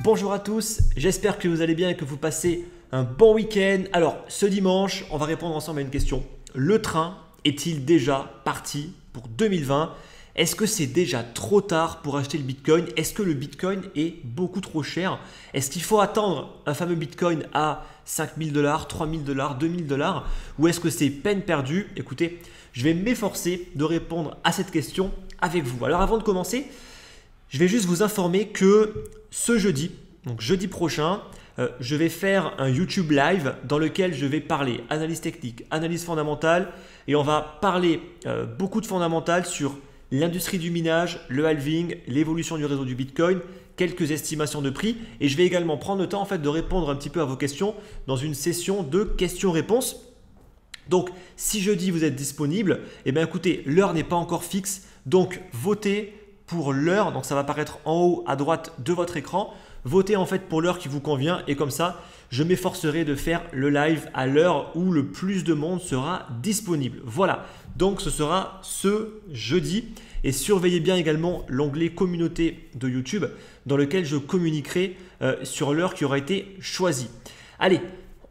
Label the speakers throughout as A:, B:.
A: Bonjour à tous, j'espère que vous allez bien et que vous passez un bon week-end. Alors ce dimanche, on va répondre ensemble à une question. Le train est-il déjà parti pour 2020? Est-ce que c'est déjà trop tard pour acheter le Bitcoin? Est-ce que le Bitcoin est beaucoup trop cher? Est-ce qu'il faut attendre un fameux Bitcoin à 5000 $, 3000 $, 2000 $? Ou est-ce que c'est peine perdue? Écoutez, je vais m'efforcer de répondre à cette question avec vous. Alors avant de commencer, je vais juste vous informer que ce jeudi, donc jeudi prochain, je vais faire un YouTube live dans lequel je vais parler analyse technique, analyse fondamentale et on va parler beaucoup de fondamentales sur l'industrie du minage, le halving, l'évolution du réseau du Bitcoin, quelques estimations de prix et je vais également prendre le temps en fait de répondre un petit peu à vos questions dans une session de questions-réponses. Donc si jeudi vous êtes disponible, eh bien écoutez, l'heure n'est pas encore fixe, donc votez pour l'heure, donc ça va apparaître en haut à droite de votre écran. Votez en fait pour l'heure qui vous convient et comme ça, je m'efforcerai de faire le live à l'heure où le plus de monde sera disponible. Voilà, donc ce sera ce jeudi et surveillez bien également l'onglet communauté de YouTube dans lequel je communiquerai sur l'heure qui aura été choisie. Allez,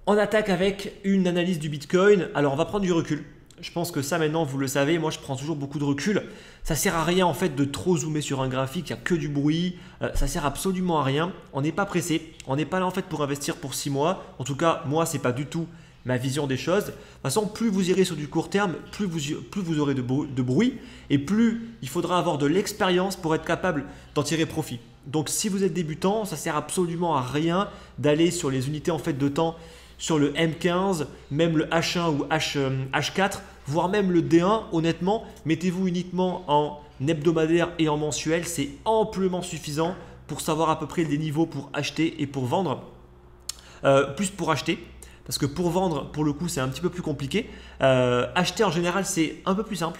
A: on attaque avec une analyse du Bitcoin. Alors on va prendre du recul. Je pense que ça maintenant vous le savez, moi je prends toujours beaucoup de recul. Ça sert à rien en fait de trop zoomer sur un graphique, il n'y a que du bruit, ça sert absolument à rien. On n'est pas pressé, on n'est pas là en fait pour investir pour 6 mois. En tout cas, moi c'est pas du tout ma vision des choses. De toute façon, plus vous irez sur du court terme, plus vous aurez de bruit et plus il faudra avoir de l'expérience pour être capable d'en tirer profit. Donc si vous êtes débutant, ça sert absolument à rien d'aller sur les unités en fait de temps sur le M15, même le H1 ou H4, voire même le D1, honnêtement, mettez-vous uniquement en hebdomadaire et en mensuel, c'est amplement suffisant pour savoir à peu près les niveaux pour acheter et pour vendre. Plus pour acheter, parce que pour vendre, pour le coup, c'est un petit peu plus compliqué. Acheter en général, c'est un peu plus simple.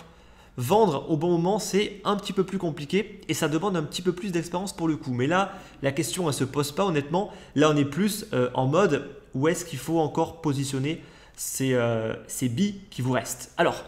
A: Vendre au bon moment, c'est un petit peu plus compliqué et ça demande un petit peu plus d'expérience pour le coup. Mais là, la question, elle ne se pose pas honnêtement. Là, on est plus en mode où est-ce qu'il faut encore positionner ces billes qui vous restent. Alors,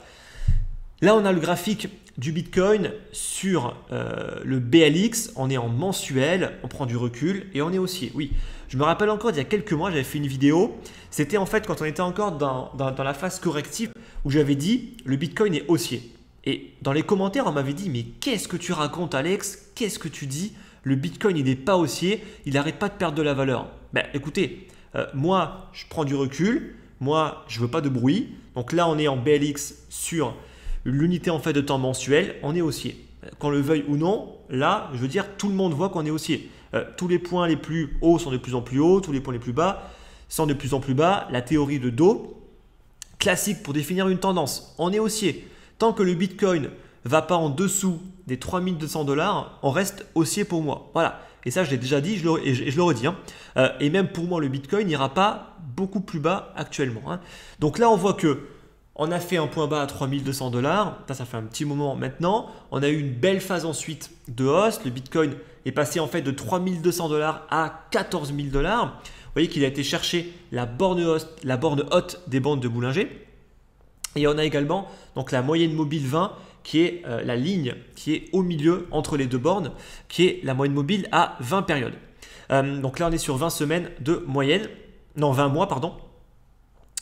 A: là, on a le graphique du Bitcoin sur le BLX. On est en mensuel, on prend du recul et on est haussier. Oui, je me rappelle encore, il y a quelques mois, j'avais fait une vidéo. C'était en fait quand on était encore dans la phase corrective où j'avais dit le Bitcoin est haussier. Et dans les commentaires, on m'avait dit « Mais qu'est-ce que tu racontes Alex? Qu'est-ce que tu dis? Le Bitcoin, il n'est pas haussier, il n'arrête pas de perdre de la valeur. » Ben écoutez, moi, je prends du recul, moi, je ne veux pas de bruit. Donc là, on est en BLX sur l'unité en fait de temps mensuel, on est haussier. Qu'on le veuille ou non, là, je veux dire, tout le monde voit qu'on est haussier. Tous les points les plus hauts sont de plus en plus hauts, tous les points les plus bas sont de plus en plus bas. La théorie de Dow, classique pour définir une tendance, on est haussier. Tant que le Bitcoin ne va pas en dessous des 3200 $, on reste haussier pour moi. Voilà. Et ça, je l'ai déjà dit et je le redis. Et même pour moi, le Bitcoin n'ira pas beaucoup plus bas actuellement. Donc là, on voit que on a fait un point bas à 3200 $. Ça fait un petit moment maintenant. On a eu une belle phase ensuite de hausse. Le Bitcoin est passé en fait de 3200 $ à 14 000 $. Vous voyez qu'il a été chercher la borne haute des bandes de Bollinger. Et on a également donc la moyenne mobile 20 qui est la ligne qui est au milieu entre les deux bornes, qui est la moyenne mobile à 20 périodes. Donc là, on est sur 20 semaines de moyenne, non 20 mois pardon,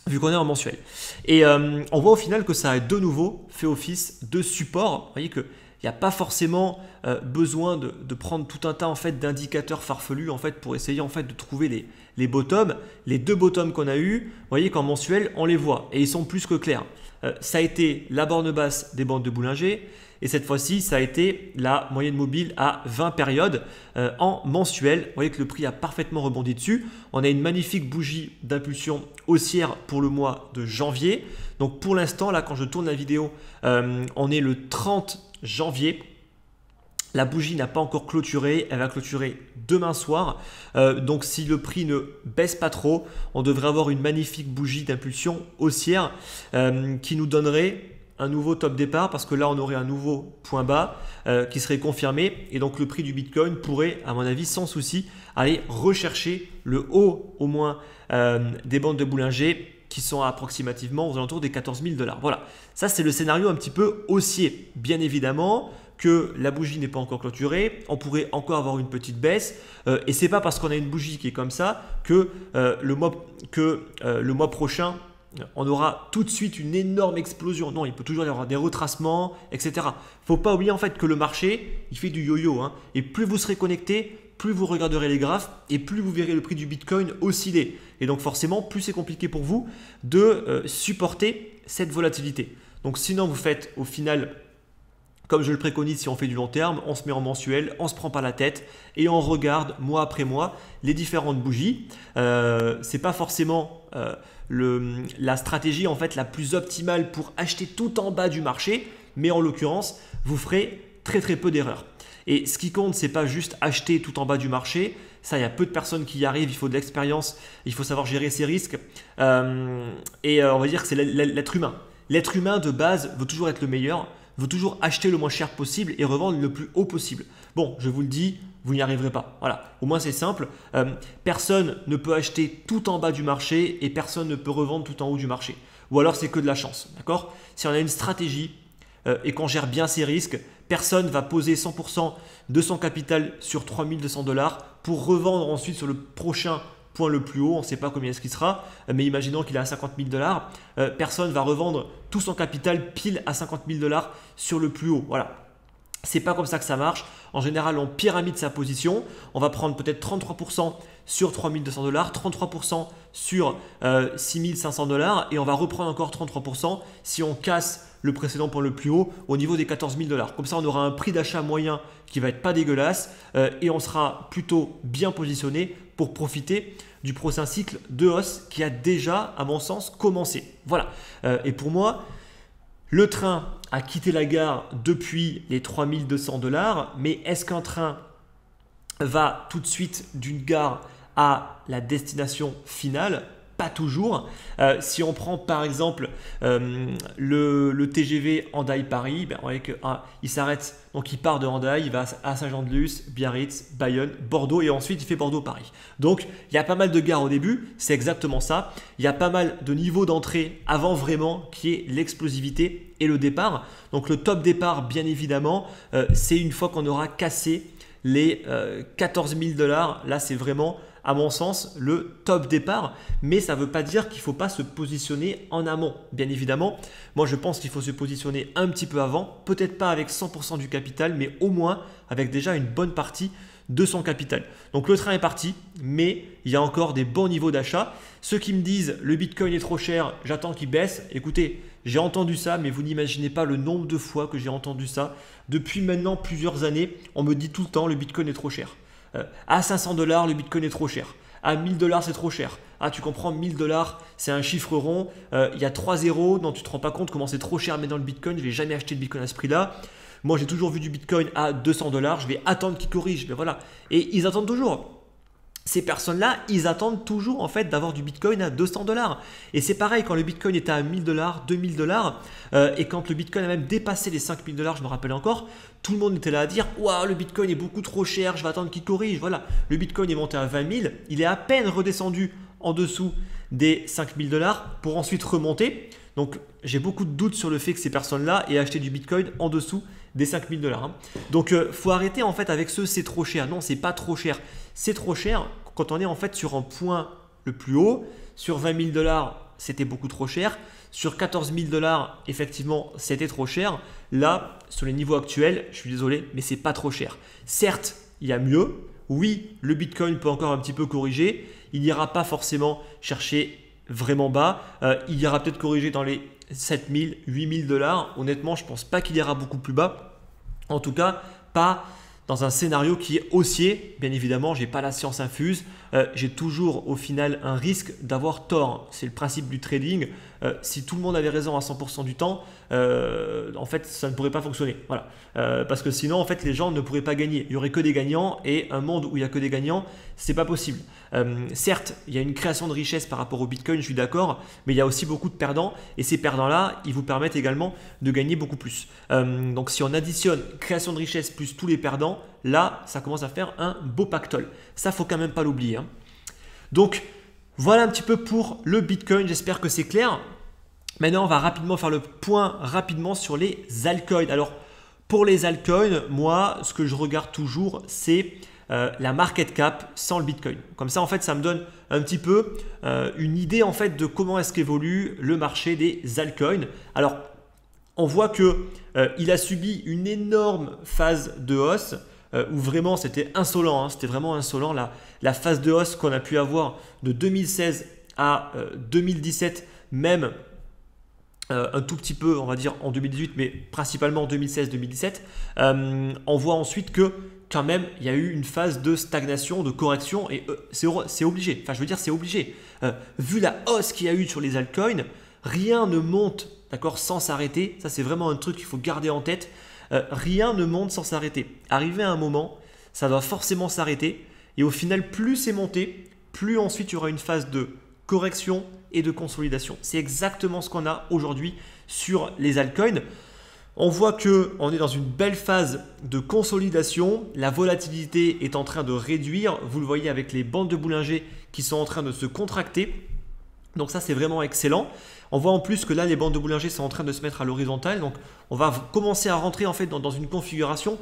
A: vu qu'on est en mensuel. Et on voit au final que ça a de nouveau fait office de support. Vous voyez qu'il n'y a pas forcément besoin de prendre tout un tas en fait, d'indicateurs farfelus en fait, pour essayer en fait, de trouver les bottoms. Les deux bottoms qu'on a eu, vous voyez qu'en mensuel, on les voit et ils sont plus que clairs. Ça a été la borne basse des bandes de Bollinger et cette fois-ci, ça a été la moyenne mobile à 20 périodes en mensuel. Vous voyez que le prix a parfaitement rebondi dessus. On a une magnifique bougie d'impulsion haussière pour le mois de janvier. Donc pour l'instant, là, quand je tourne la vidéo, on est le 30 janvier. La bougie n'a pas encore clôturé, elle va clôturer demain soir. Donc si le prix ne baisse pas trop, on devrait avoir une magnifique bougie d'impulsion haussière qui nous donnerait un nouveau top départ parce que là on aurait un nouveau point bas qui serait confirmé et donc le prix du Bitcoin pourrait à mon avis sans souci aller rechercher le haut au moins des bandes de Bollinger qui sont approximativement aux alentours des 14 000 $. Voilà, ça c'est le scénario un petit peu haussier. Bien évidemment que la bougie n'est pas encore clôturée, on pourrait encore avoir une petite baisse et c'est pas parce qu'on a une bougie qui est comme ça que le mois prochain on aura tout de suite une énorme explosion. Non, il peut toujours y avoir des retracements, etc. Il ne faut pas oublier en fait que le marché, il fait du yo-yo. Hein, et plus vous serez connecté, plus vous regarderez les graphes et plus vous verrez le prix du Bitcoin osciller. Et donc forcément, plus c'est compliqué pour vous de supporter cette volatilité. Donc sinon, vous faites au final, comme je le préconise, si on fait du long terme, on se met en mensuel, on ne se prend pas la tête et on regarde mois après mois les différentes bougies. Ce n'est pas forcément la stratégie en fait la plus optimale pour acheter tout en bas du marché, mais en l'occurrence, vous ferez très très peu d'erreurs. Et ce qui compte, c'est pas juste acheter tout en bas du marché. Ça, il y a peu de personnes qui y arrivent. Il faut de l'expérience, il faut savoir gérer ses risques. On va dire que c'est l'être humain. L'être humain de base veut toujours être le meilleur, veut toujours acheter le moins cher possible et revendre le plus haut possible. Bon, je vous le dis, vous n'y arriverez pas. Voilà, au moins c'est simple. Personne ne peut acheter tout en bas du marché et personne ne peut revendre tout en haut du marché. Ou alors c'est que de la chance, d'accord? Si on a une stratégie et qu'on gère bien ses risques, personne ne va poser 100% de son capital sur 3 200 $ pour revendre ensuite sur le prochain point le plus haut. On ne sait pas combien est-ce qu'il sera, mais imaginons qu'il est à 50 000 $. Personne ne va revendre tout son capital pile à 50 000 $ sur le plus haut. Voilà. C'est pas comme ça que ça marche. En général, on pyramide sa position. On va prendre peut-être 33% sur 3 200 $, 33% sur 6 500 $ et on va reprendre encore 33% si on casse le précédent point le plus haut au niveau des 14 000 $. Comme ça, on aura un prix d'achat moyen qui va être pas dégueulasse et on sera plutôt bien positionné pour profiter du prochain cycle de hausse qui a déjà, à mon sens, commencé. Voilà. Et pour moi, le train a quitté la gare depuis les 3 200 $, mais est-ce qu'un train va tout de suite d'une gare à la destination finale? Pas toujours. Si on prend par exemple le TGV Hendaye-Paris, ben, on voit qu'il s'arrête, donc il part de Hendaye, il va à Saint-Jean-de-Luz, Biarritz, Bayonne, Bordeaux et ensuite il fait Bordeaux-Paris. Donc il y a pas mal de gares au début, c'est exactement ça. Il y a pas mal de niveaux d'entrée avant vraiment qui est l'explosivité et le départ. Donc le top départ, bien évidemment, c'est une fois qu'on aura cassé les 14 000 $. Là, c'est vraiment, à mon sens, le top départ. Mais ça ne veut pas dire qu'il ne faut pas se positionner en amont. Bien évidemment, moi, je pense qu'il faut se positionner un petit peu avant. Peut-être pas avec 100% du capital, mais au moins avec déjà une bonne partie de son capital. Donc le train est parti, mais il y a encore des bons niveaux d'achat. Ceux qui me disent le Bitcoin est trop cher, j'attends qu'il baisse. Écoutez, j'ai entendu ça, mais vous n'imaginez pas le nombre de fois que j'ai entendu ça. Depuis maintenant plusieurs années, on me dit tout le temps le Bitcoin est trop cher. À 500 $, le Bitcoin est trop cher. À 1000 $, c'est trop cher. Ah, tu comprends, 1000 $, c'est un chiffre rond. Il y a 3 zéros, non, tu ne te rends pas compte comment c'est trop cher mais dans le Bitcoin. Je ne vais jamais acheter de Bitcoin à ce prix-là. Moi, j'ai toujours vu du Bitcoin à 200 $. Je vais attendre qu'il corrige. Mais voilà. Et ils attendent toujours. Ces personnes-là, ils attendent toujours en fait d'avoir du Bitcoin à 200 $. Et c'est pareil quand le Bitcoin était à 1000 $, 2000 $, et quand le Bitcoin a même dépassé les 5000 $, je me rappelle encore, tout le monde était là à dire « Waouh, le Bitcoin est beaucoup trop cher, je vais attendre qu'il corrige. » Voilà, le Bitcoin est monté à 20 000, il est à peine redescendu en dessous des 5000 $ pour ensuite remonter. Donc, j'ai beaucoup de doutes sur le fait que ces personnes-là aient acheté du Bitcoin en dessous des 5000 $. Hein. Donc, faut arrêter en fait avec c'est trop cher. Non, c'est pas trop cher. C'est trop cher quand on est en fait sur un point le plus haut. Sur 20 000 $, c'était beaucoup trop cher. Sur 14 000 $, effectivement, c'était trop cher. Là, sur les niveaux actuels, je suis désolé, mais c'est pas trop cher. Certes, il y a mieux. Oui, le Bitcoin peut encore un petit peu corriger. Il n'ira pas forcément chercher vraiment bas. Il ira peut-être corriger dans les 7 000, 8 000 $. Honnêtement, je ne pense pas qu'il ira beaucoup plus bas. En tout cas, pas dans un scénario qui est haussier. Bien évidemment, je n'ai pas la science infuse. J'ai toujours au final un risque d'avoir tort. C'est le principe du trading. Si tout le monde avait raison à 100% du temps, en fait, ça ne pourrait pas fonctionner. Voilà. Parce que sinon, en fait, les gens ne pourraient pas gagner. Il n'y aurait que des gagnants et un monde où il n'y a que des gagnants, c'est pas possible. Certes, il y a une création de richesse par rapport au Bitcoin, je suis d'accord, mais il y a aussi beaucoup de perdants et ces perdants-là, ils vous permettent également de gagner beaucoup plus. Donc, si on additionne création de richesse plus tous les perdants, là, ça commence à faire un beau pactole. Ça, faut quand même pas l'oublier. Hein. Donc, Voilà un petit peu pour le Bitcoin, j'espère que c'est clair. Maintenant, on va rapidement faire le point sur les altcoins. Alors, pour les altcoins, moi, ce que je regarde toujours, c'est la market cap sans le Bitcoin. Comme ça, en fait, ça me donne un petit peu une idée en fait de comment est-ce qu'évolue le marché des altcoins. Alors, on voit qu'il a subi une énorme phase de hausse où vraiment c'était insolent, hein, c'était vraiment insolent la phase de hausse qu'on a pu avoir de 2016 à 2017, même un tout petit peu, on va dire, en 2018, mais principalement en 2016-2017. On voit ensuite que quand même, il y a eu une phase de stagnation, de correction, et c'est obligé. Enfin, je veux dire, c'est obligé. Vu la hausse qu'il y a eu sur les altcoins, rien ne monte, d'accord, sans s'arrêter. Ça, c'est vraiment un truc qu'il faut garder en tête. Rien ne monte sans s'arrêter. Arrivé à un moment, ça doit forcément s'arrêter. Et au final, plus c'est monté, plus ensuite il y aura une phase de correction et de consolidation. C'est exactement ce qu'on a aujourd'hui sur les altcoins. On voit qu'on est dans une belle phase de consolidation. La volatilité est en train de réduire. Vous le voyez avec les bandes de Bollinger qui sont en train de se contracter. Donc ça, c'est vraiment excellent. On voit en plus que là, les bandes de Bollinger sont en train de se mettre à l'horizontale. Donc, on va commencer à rentrer en fait dans une configuration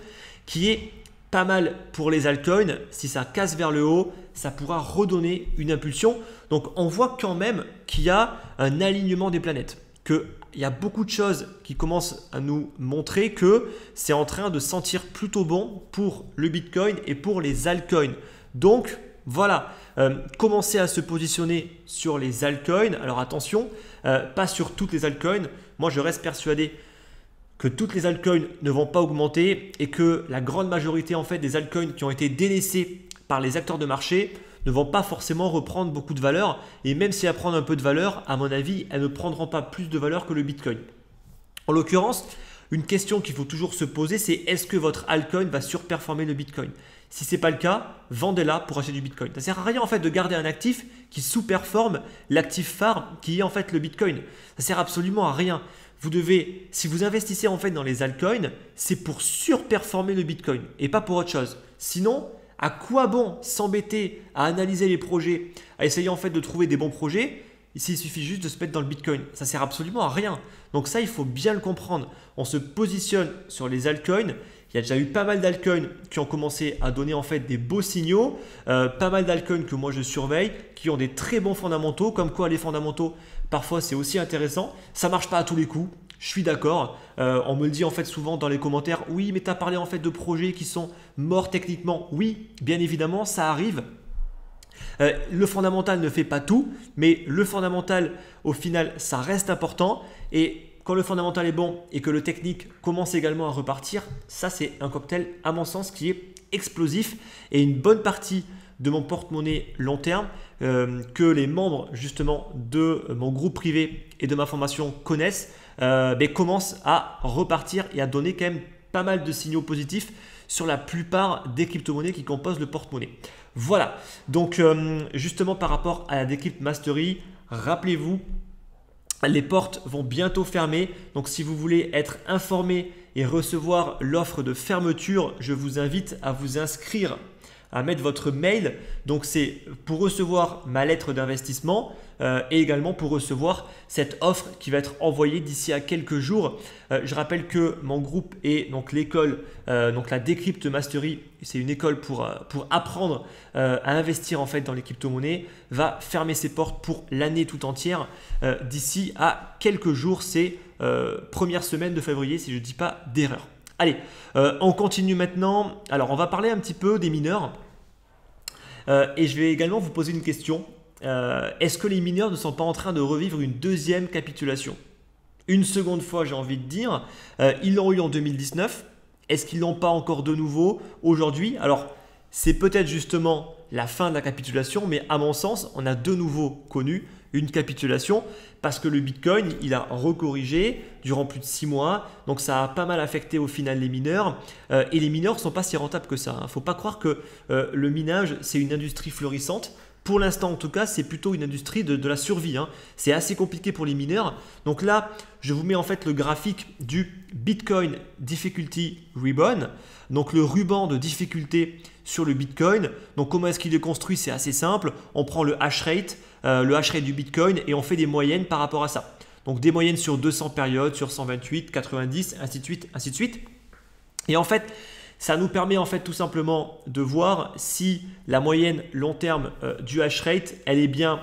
A: qui est pas mal pour les altcoins. Si ça casse vers le haut, ça pourra redonner une impulsion. Donc, on voit quand même qu'il y a un alignement des planètes, qu'il y a beaucoup de choses qui commencent à nous montrer que c'est en train de sentir plutôt bon pour le Bitcoin et pour les altcoins. Donc, voilà, commencez à se positionner sur les altcoins. Alors attention, pas sur toutes les altcoins. Moi, je reste persuadé que toutes les altcoins ne vont pas augmenter et que la grande majorité en fait, des altcoins qui ont été délaissés par les acteurs de marché ne vont pas forcément reprendre beaucoup de valeur. Et même si elles prennent un peu de valeur, à mon avis, elles ne prendront pas plus de valeur que le Bitcoin. En l'occurrence, une question qu'il faut toujours se poser, c'est est-ce que votre altcoin va surperformer le Bitcoin? Si ce n'est pas le cas, vendez-la pour acheter du Bitcoin. Ça ne sert à rien en fait de garder un actif qui sous-performe l'actif phare qui est en fait le Bitcoin. Ça ne sert absolument à rien. Vous devez, si vous investissez en fait dans les altcoins, c'est pour surperformer le Bitcoin et pas pour autre chose. Sinon, à quoi bon s'embêter à analyser les projets, à essayer en fait de trouver des bons projets s'il suffit juste de se mettre dans le Bitcoin? Ça sert absolument à rien. Donc ça, il faut bien le comprendre. On se positionne sur les altcoins. Il y a déjà eu pas mal d'altcoins qui ont commencé à donner en fait des beaux signaux. Pas mal d'altcoins que moi je surveille, qui ont des très bons fondamentaux. Comme quoi les fondamentaux, parfois c'est aussi intéressant. Ça ne marche pas à tous les coups. Je suis d'accord. On me le dit en fait souvent dans les commentaires. Oui, mais tu as parlé en fait de projets qui sont morts techniquement. Oui, bien évidemment, ça arrive. Le fondamental ne fait pas tout, mais le fondamental, au final, ça reste important. Et quand le fondamental est bon et que le technique commence également à repartir, ça c'est un cocktail, à mon sens, qui est explosif. Et une bonne partie de mon porte-monnaie long terme que les membres justement de mon groupe privé et de ma formation connaissent, commence à repartir et à donner quand même pas mal de signaux positifs sur la plupart des crypto-monnaies qui composent le porte-monnaie. Voilà, donc justement par rapport à la Decrypt Mastery, rappelez-vous, les portes vont bientôt fermer. Donc si vous voulez être informé et recevoir l'offre de fermeture, je vous invite à vous inscrire, à mettre votre mail. Donc c'est pour recevoir ma lettre d'investissement et également pour recevoir cette offre qui va être envoyée d'ici à quelques jours. Je rappelle que mon groupe est donc l'école, donc la Decrypt Mastery, c'est une école pour apprendre à investir en fait dans les crypto-monnaies, va fermer ses portes pour l'année tout entière d'ici à quelques jours. C'est première semaine de février si je ne dis pas d'erreur. Allez, on continue maintenant. Alors, on va parler un petit peu des mineurs. Et je vais également vous poser une question. Est-ce que les mineurs ne sont pas en train de revivre une deuxième capitulation? Une seconde fois, j'ai envie de dire. Ils l'ont eu en 2019. Est-ce qu'ils ne l'ont pas encore de nouveau aujourd'hui? Alors, c'est peut-être justement la fin de la capitulation, mais à mon sens, on a de nouveau connu une capitulation parce que le Bitcoin, il a recorrigé durant plus de 6 mois. Donc, ça a pas mal affecté au final les mineurs. Et les mineurs ne sont pas si rentables que ça. Il ne faut pas croire que le minage, c'est une industrie florissante. pour l'instant en tout cas, c'est plutôt une industrie de la survie, hein. C'est assez compliqué pour les mineurs. Donc là, je vous mets en fait le graphique du Bitcoin Difficulty Ribbon, donc le ruban de difficulté sur le Bitcoin. Donc comment est-ce qu'il est construit? C'est assez simple. On prend le hash rate du Bitcoin et on fait des moyennes par rapport à ça. Donc des moyennes sur 200 périodes, sur 128, 90, ainsi de suite, ainsi de suite. Et en fait, ça nous permet en fait tout simplement de voir si la moyenne long terme du hash rate, elle est bien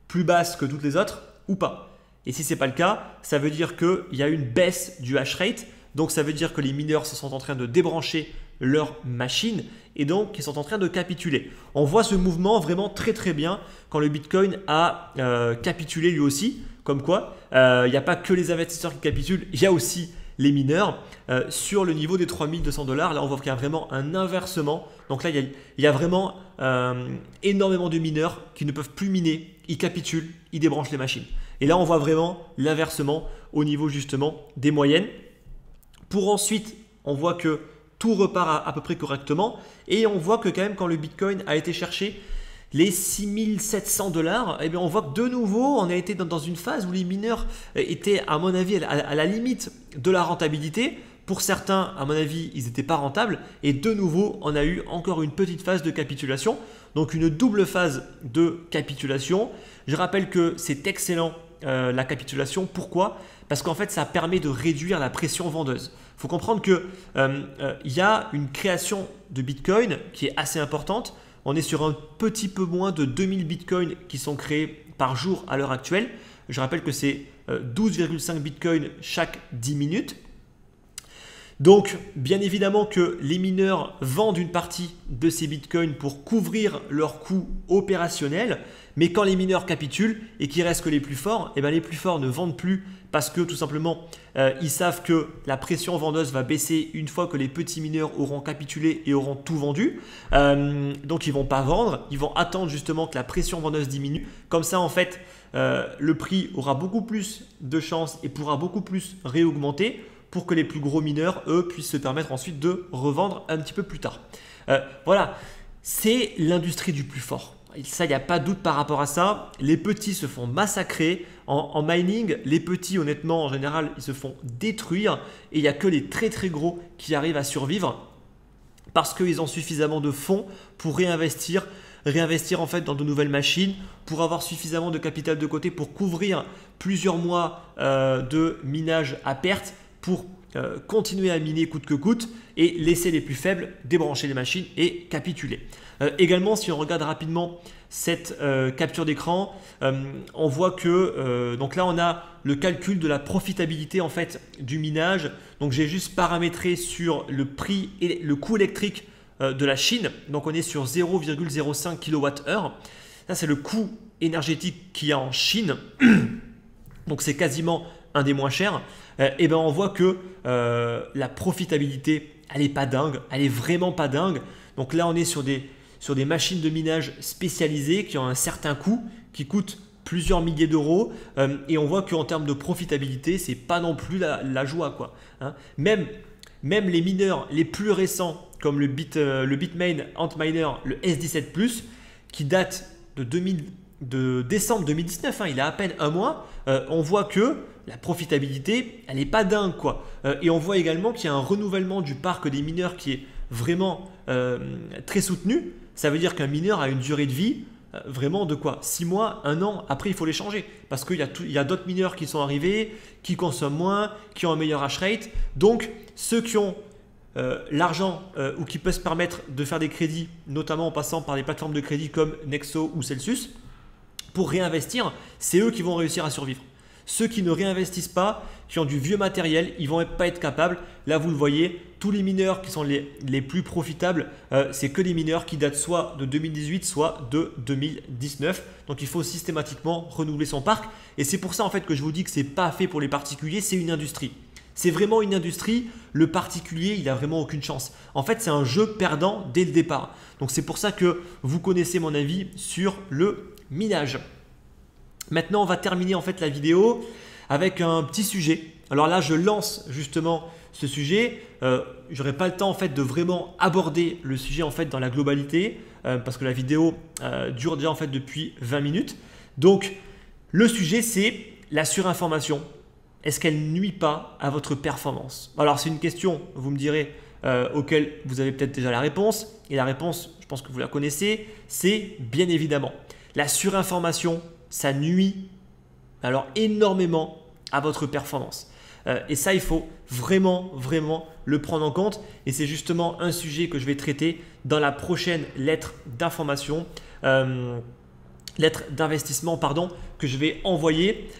A: plus basse que toutes les autres ou pas. Et si ce n'est pas le cas, ça veut dire qu'il y a une baisse du hash rate. Donc ça veut dire que les mineurs se sont en train de débrancher leur machine et donc ils sont en train de capituler. On voit ce mouvement vraiment très très bien quand le Bitcoin a capitulé lui aussi. Comme quoi, il n'y a pas que les investisseurs qui capitulent, il y a aussi les mineurs sur le niveau des 3200 $. Là, on voit qu'il y a vraiment un inversement. Donc là, il y a vraiment énormément de mineurs qui ne peuvent plus miner. Ils capitulent, ils débranchent les machines. Et là, on voit vraiment l'inversement au niveau justement des moyennes. Pour ensuite, on voit que tout repart à peu près correctement. Et on voit que quand même, quand le Bitcoin a été cherché les 6700 $, eh bien on voit que de nouveau, on a été dans une phase où les mineurs étaient, à mon avis, à la limite de la rentabilité. Pour certains, à mon avis, ils n'étaient pas rentables. Et de nouveau, on a eu encore une petite phase de capitulation. Donc une double phase de capitulation. Je rappelle que c'est excellent la capitulation. Pourquoi? Parce qu'en fait, ça permet de réduire la pression vendeuse. Il faut comprendre qu'il y a une création de Bitcoin qui est assez importante. On est sur un petit peu moins de 2000 bitcoins qui sont créés par jour à l'heure actuelle. Je rappelle que c'est 12,5 bitcoins chaque 10 minutes. Donc, bien évidemment que les mineurs vendent une partie de ces bitcoins pour couvrir leurs coûts opérationnels. Mais quand les mineurs capitulent et qu'il reste que les plus forts, eh bien les plus forts ne vendent plus parce que tout simplement, ils savent que la pression vendeuse va baisser une fois que les petits mineurs auront capitulé et auront tout vendu. Donc, ils ne vont pas vendre. Ils vont attendre justement que la pression vendeuse diminue. Comme ça, en fait, le prix aura beaucoup plus de chances et pourra beaucoup plus réaugmenter pour que les plus gros mineurs, eux, puissent se permettre ensuite de revendre un petit peu plus tard. Voilà, c'est l'industrie du plus fort. Ça, il n'y a pas de doute par rapport à ça. Les petits se font massacrer. En mining, les petits, honnêtement, en général, ils se font détruire. Et il n'y a que les très très gros qui arrivent à survivre parce qu'ils ont suffisamment de fonds pour réinvestir en fait dans de nouvelles machines, pour avoir suffisamment de capital de côté pour couvrir plusieurs mois de minage à perte, pour continuer à miner coûte que coûte et laisser les plus faibles débrancher les machines et capituler. Également, si on regarde rapidement cette capture d'écran, on voit que donc là on a le calcul de la profitabilité en fait du minage. Donc j'ai juste paramétré sur le prix et le coût électrique de la Chine. Donc on est sur 0,05 kWh. Ça c'est le coût énergétique qu'il y a en Chine. Donc c'est quasiment un des moins chers. Et ben on voit que la profitabilité, elle n'est pas dingue, elle est vraiment pas dingue. Donc là on est sur des machines de minage spécialisées qui ont un certain coût, qui coûtent plusieurs milliers d'euros. Et on voit qu'en termes de profitabilité, c'est pas non plus la joie, quoi, hein. Même les mineurs les plus récents, comme le Bitmain Antminer, le S17+, qui date de décembre 2019, hein, il a à peine un mois, on voit que la profitabilité, elle n'est pas dingue, quoi. Et on voit également qu'il y a un renouvellement du parc des mineurs qui est vraiment très soutenu. Ça veut dire qu'un mineur a une durée de vie vraiment de quoi? 6 mois, 1 an, après il faut les changer. Parce qu'il y a d'autres mineurs qui sont arrivés, qui consomment moins, qui ont un meilleur hash rate. Donc ceux qui ont l'argent ou qui peuvent se permettre de faire des crédits, notamment en passant par des plateformes de crédit comme Nexo ou Celsius, pour réinvestir, c'est eux qui vont réussir à survivre. Ceux qui ne réinvestissent pas, qui ont du vieux matériel, ils ne vont pas être capables. Là, vous le voyez, tous les mineurs qui sont les plus profitables, c'est que des mineurs qui datent soit de 2018, soit de 2019. Donc, il faut systématiquement renouveler son parc. Et c'est pour ça en fait que je vous dis que ce n'est pas fait pour les particuliers, c'est une industrie. C'est vraiment une industrie. Le particulier, il n'a vraiment aucune chance. En fait, c'est un jeu perdant dès le départ. Donc, c'est pour ça que vous connaissez mon avis sur le minage. Maintenant, on va terminer en fait la vidéo avec un petit sujet. Alors là, je lance justement ce sujet. Je n'aurai pas le temps en fait de vraiment aborder le sujet en fait dans la globalité. parce que la vidéo dure déjà en fait depuis 20 minutes. Donc, le sujet, c'est la surinformation. Est-ce qu'elle ne nuit pas à votre performance? Alors, c'est une question, vous me direz, auquel vous avez peut-être déjà la réponse. Et la réponse, je pense que vous la connaissez, c'est bien évidemment. La surinformation, ça nuit alors énormément à votre performance. Et ça, il faut vraiment le prendre en compte. Et c'est justement un sujet que je vais traiter dans la prochaine lettre d'information, lettre d'investissement, pardon, que je vais envoyer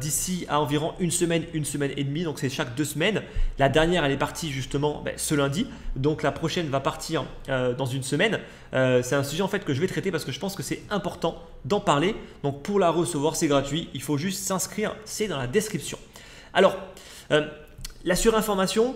A: d'ici à environ une semaine et demie. Donc, c'est chaque 2 semaines. La dernière, elle est partie justement ce lundi. Donc, la prochaine va partir dans une semaine. C'est un sujet en fait que je vais traiter parce que je pense que c'est important d'en parler. Donc, pour la recevoir, c'est gratuit. Il faut juste s'inscrire. C'est dans la description. Alors, la surinformation,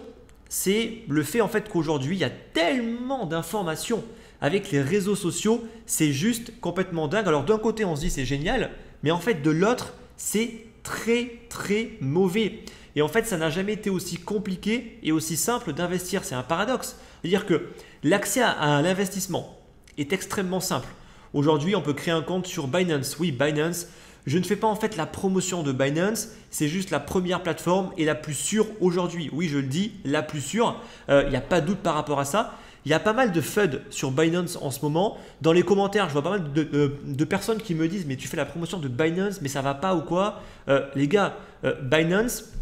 A: c'est le fait en fait qu'aujourd'hui, il y a tellement d'informations avec les réseaux sociaux, c'est juste complètement dingue. Alors d'un côté, on se dit c'est génial, mais en fait de l'autre, c'est très mauvais. Et en fait, ça n'a jamais été aussi compliqué et aussi simple d'investir. C'est un paradoxe. C'est-à-dire que l'accès à l'investissement est extrêmement simple. Aujourd'hui, on peut créer un compte sur Binance. Oui, Binance. Je ne fais pas en fait la promotion de Binance, c'est juste la première plateforme et la plus sûre aujourd'hui. Oui, je le dis, la plus sûre. Il n'y a pas de doute par rapport à ça. Il y a pas mal de FUD sur Binance en ce moment. Dans les commentaires, je vois pas mal de personnes qui me disent « mais tu fais la promotion de Binance, mais ça va pas ou quoi ?» Les gars, Binance,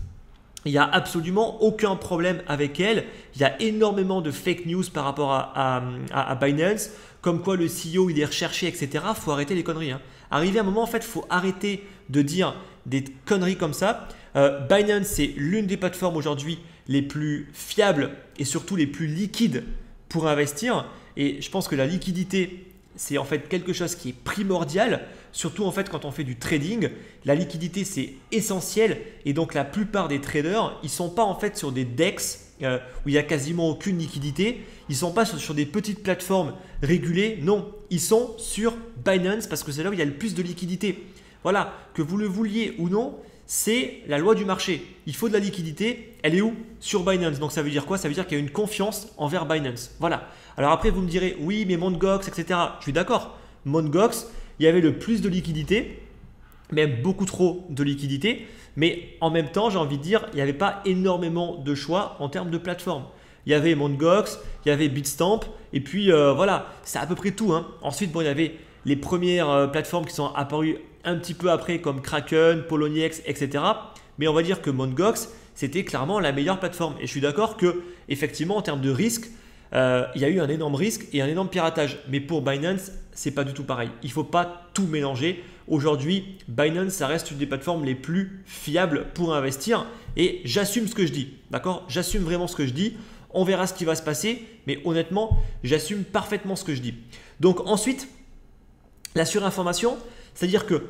A: il n'y a absolument aucun problème avec elle. Il y a énormément de fake news par rapport à Binance, comme quoi le CEO il est recherché, etc. Il faut arrêter les conneries. Arrivé à un moment, en fait, il faut arrêter de dire des conneries comme ça. Binance, c'est l'une des plateformes aujourd'hui les plus fiables et surtout les plus liquides pour investir. Et je pense que la liquidité, c'est en fait quelque chose qui est primordial, surtout en fait quand on fait du trading. La liquidité, c'est essentiel. Et donc, la plupart des traders, ils ne sont pas en fait sur des DEX où il n'y a quasiment aucune liquidité. Ils ne sont pas sur des petites plateformes régulées. Non, ils sont sur Binance parce que c'est là où il y a le plus de liquidité. Voilà, que vous le vouliez ou non, c'est la loi du marché. Il faut de la liquidité. Elle est où? Sur Binance. Donc, ça veut dire quoi? Ça veut dire qu'il y a une confiance envers Binance. Voilà. Alors après, vous me direz, oui, mais Mt. Gox, etc. Je suis d'accord. Mt. Gox, il y avait le plus de liquidité, même beaucoup trop de liquidité. Mais en même temps, j'ai envie de dire, il n'y avait pas énormément de choix en termes de plateforme. Il y avait Mt. Gox, il y avait Bitstamp, et puis voilà, c'est à peu près tout. Ensuite, bon, il y avait les premières plateformes qui sont apparues un petit peu après, comme Kraken, Poloniex, etc. Mais on va dire que Mt. Gox, c'était clairement la meilleure plateforme. Et je suis d'accord que, effectivement, en termes de risque, il y a eu un énorme risque et un énorme piratage. Mais pour Binance, c'est pas du tout pareil. Il ne faut pas tout mélanger. Aujourd'hui, Binance, ça reste une des plateformes les plus fiables pour investir. Et j'assume ce que je dis. D'accord? J'assume vraiment ce que je dis. On verra ce qui va se passer. Mais honnêtement, j'assume parfaitement ce que je dis. Donc ensuite, la surinformation, c'est-à-dire que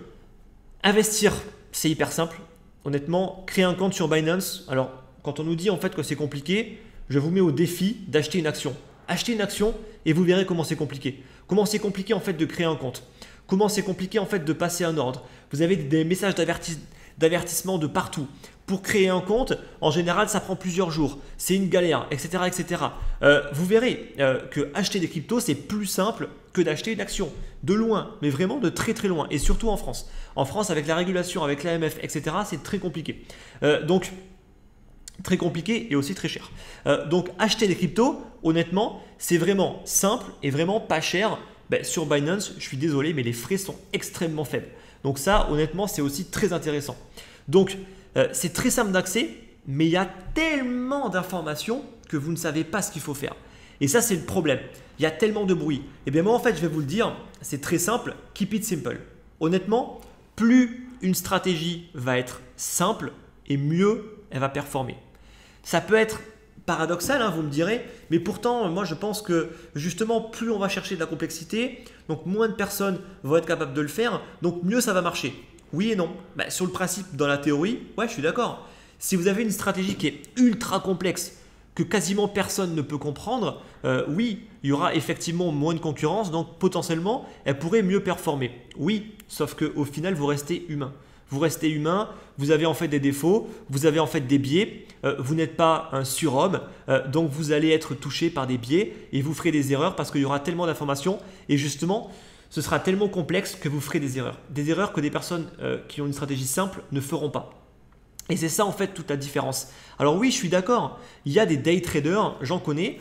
A: investir, c'est hyper simple. Honnêtement, créer un compte sur Binance. Alors, quand on nous dit en fait que c'est compliqué, je vous mets au défi d'acheter une action. Achetez une action et vous verrez comment c'est compliqué. Comment c'est compliqué en fait de créer un compte. Comment c'est compliqué en fait de passer un ordre. Vous avez des messages d'avertissement de partout. Pour créer un compte, en général, ça prend plusieurs jours. C'est une galère, etc. etc. Vous verrez que acheter des cryptos, c'est plus simple que d'acheter une action. De loin, mais vraiment de très loin. Et surtout en France. En France, avec la régulation, avec l'AMF, etc., c'est très compliqué. Donc, très compliqué et aussi très cher. Donc, acheter des cryptos, honnêtement, c'est vraiment simple et vraiment pas cher. Sur Binance, je suis désolé, mais les frais sont extrêmement faibles. Donc ça, honnêtement, c'est aussi très intéressant. Donc, c'est très simple d'accès, mais il y a tellement d'informations que vous ne savez pas ce qu'il faut faire. Et ça, c'est le problème. Il y a tellement de bruit. Et bien moi, en fait, je vais vous le dire, c'est très simple, keep it simple. Honnêtement, plus une stratégie va être simple et mieux elle va performer. Ça peut être paradoxal, vous me direz, mais pourtant, moi, je pense que justement, plus on va chercher de la complexité, donc moins de personnes vont être capables de le faire, donc mieux ça va marcher. Oui et non. Sur le principe, dans la théorie, ouais, je suis d'accord. Si vous avez une stratégie qui est ultra complexe, que quasiment personne ne peut comprendre, oui, il y aura effectivement moins de concurrence, donc potentiellement, elle pourrait mieux performer. Oui, sauf qu'au final, vous restez humain. Vous restez humain, vous avez en fait des défauts, vous avez en fait des biais, vous n'êtes pas un surhomme, donc vous allez être touché par des biais et vous ferez des erreurs parce qu'il y aura tellement d'informations et justement, ce sera tellement complexe que vous ferez des erreurs que des personnes qui ont une stratégie simple ne feront pas. Et c'est ça en fait toute la différence. Alors oui, je suis d'accord, il y a des day traders, j'en connais,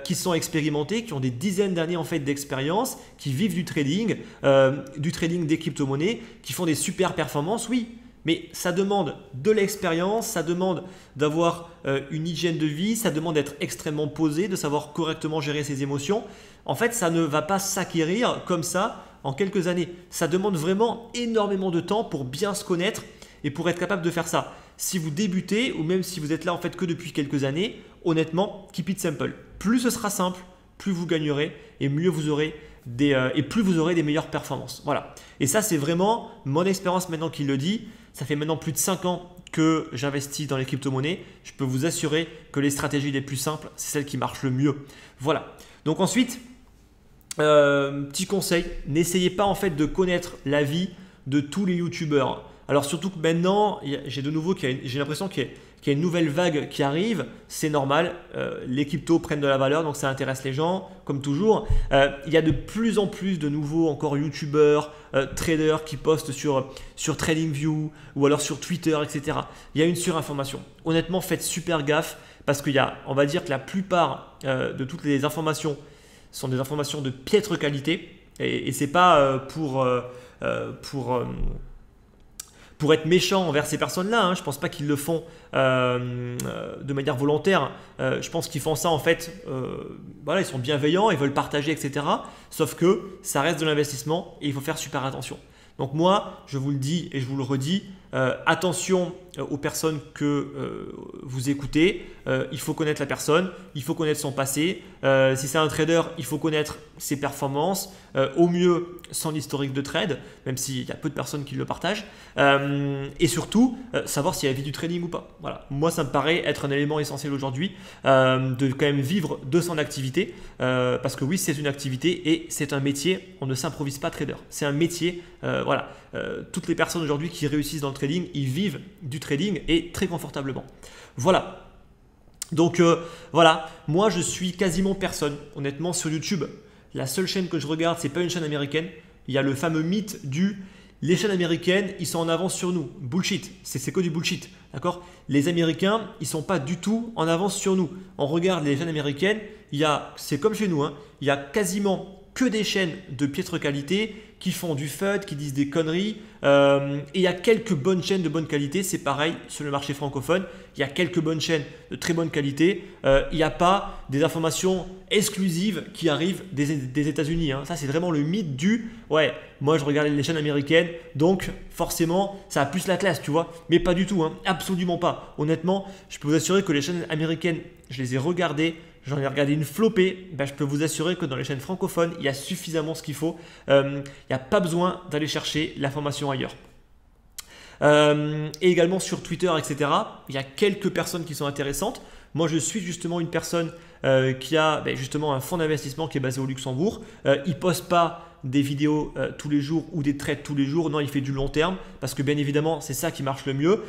A: qui sont expérimentés, qui ont des dizaines d'années en fait d'expérience, qui vivent du trading des crypto-monnaies, qui font des super performances, oui. Mais ça demande de l'expérience, ça demande d'avoir une hygiène de vie, ça demande d'être extrêmement posé, de savoir correctement gérer ses émotions. En fait, ça ne va pas s'acquérir comme ça en quelques années. Ça demande vraiment énormément de temps pour bien se connaître et pour être capable de faire ça. Si vous débutez ou même si vous êtes là en fait que depuis quelques années, honnêtement, keep it simple. Plus ce sera simple, plus vous gagnerez et mieux vous aurez plus vous aurez des meilleures performances. Voilà. Et ça, c'est vraiment mon expérience maintenant qui le dit. Ça fait maintenant plus de 5 ans que j'investis dans les crypto-monnaies. Je peux vous assurer que les stratégies les plus simples, c'est celles qui marchent le mieux. Voilà. Donc ensuite, petit conseil, n'essayez pas en fait de connaître la vie de tous les youtubeurs. Alors surtout que maintenant, j'ai l'impression qu'il y a une nouvelle vague qui arrive, c'est normal, les cryptos prennent de la valeur, donc ça intéresse les gens, comme toujours. Il y a de plus en plus de nouveaux encore youtubeurs, traders qui postent sur TradingView ou alors sur Twitter, etc. Il y a une surinformation. Honnêtement, faites super gaffe parce on va dire que la plupart de toutes les informations sont des informations de piètre qualité et ce n'est pas pour être méchant envers ces personnes-là, hein. Je ne pense pas qu'ils le font de manière volontaire. Je pense qu'ils font ça en fait, voilà, ils sont bienveillants, ils veulent partager, etc. Sauf que ça reste de l'investissement et il faut faire super attention. Donc moi, je vous le dis et je vous le redis, attention aux personnes que vous écoutez. Il faut connaître la personne, il faut connaître son passé. Si c'est un trader, il faut connaître ses performances, au mieux son historique de trade, même s'il y a peu de personnes qui le partagent. Et surtout, savoir s'il y a vie du trading ou pas. Voilà. Moi, ça me paraît être un élément essentiel aujourd'hui de quand même vivre de son activité. Parce que oui, c'est une activité et c'est un métier. On ne s'improvise pas trader. C'est un métier. Voilà. Toutes les personnes aujourd'hui qui réussissent dans le trading, ils vivent du trading et très confortablement. Voilà. Donc voilà, moi je suis quasiment personne, honnêtement, sur YouTube. La seule chaîne que je regarde, c'est pas une chaîne américaine. Il y a le fameux mythe les chaînes américaines, ils sont en avance sur nous. Bullshit, c'est que du bullshit. D'accord? Les Américains, ils sont pas du tout en avance sur nous. On regarde les chaînes américaines, c'est comme chez nous, hein, il y a quasiment que des chaînes de piètre qualité qui font du FUD, qui disent des conneries. Et il y a quelques bonnes chaînes de bonne qualité. C'est pareil sur le marché francophone. Il y a quelques bonnes chaînes de très bonne qualité. Il n'y a pas des informations exclusives qui arrivent des États-Unis, hein. Ça, c'est vraiment le mythe ouais, moi, je regarde les chaînes américaines, donc forcément, ça a plus la classe, tu vois. Mais pas du tout, hein, absolument pas. Honnêtement, je peux vous assurer que les chaînes américaines, je les ai regardées. J'en ai regardé une flopée, je peux vous assurer que dans les chaînes francophones, il y a suffisamment ce qu'il faut. Il n'y a pas besoin d'aller chercher l'information ailleurs. Et également sur Twitter, etc., il y a quelques personnes qui sont intéressantes. Moi, je suis justement une personne qui a justement un fonds d'investissement qui est basé au Luxembourg. Il ne poste pas des vidéos tous les jours ou des trades tous les jours. Non, il fait du long terme parce que bien évidemment, c'est ça qui marche le mieux.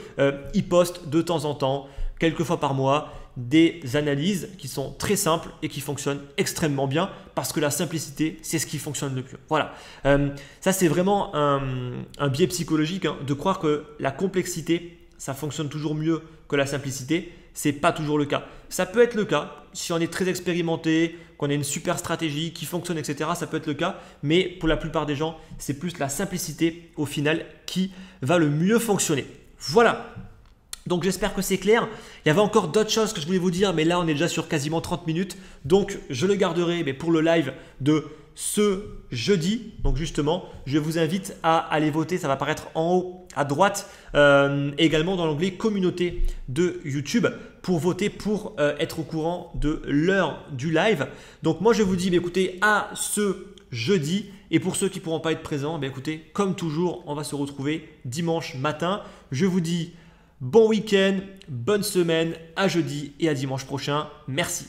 A: Il poste de temps en temps, quelques fois par mois, des analyses qui sont très simples et qui fonctionnent extrêmement bien parce que la simplicité, c'est ce qui fonctionne le mieux. Voilà. Ça, c'est vraiment un biais psychologique, hein, de croire que la complexité, ça fonctionne toujours mieux que la simplicité. Ce n'est pas toujours le cas. Ça peut être le cas si on est très expérimenté, qu'on a une super stratégie qui fonctionne, etc. Ça peut être le cas, mais pour la plupart des gens, c'est plus la simplicité au final qui va le mieux fonctionner. Voilà. Donc j'espère que c'est clair. Il y avait encore d'autres choses que je voulais vous dire, mais là on est déjà sur quasiment 30 minutes. Donc je le garderai pour le live de ce jeudi. Donc justement, je vous invite à aller voter. Ça va apparaître en haut à droite, également dans l'onglet communauté de YouTube pour voter pour être au courant de l'heure du live. Donc moi je vous dis, écoutez, à ce jeudi. Et pour ceux qui ne pourront pas être présents, écoutez, comme toujours, on va se retrouver dimanche matin. Je vous dis bon week-end, bonne semaine, à jeudi et à dimanche prochain. Merci.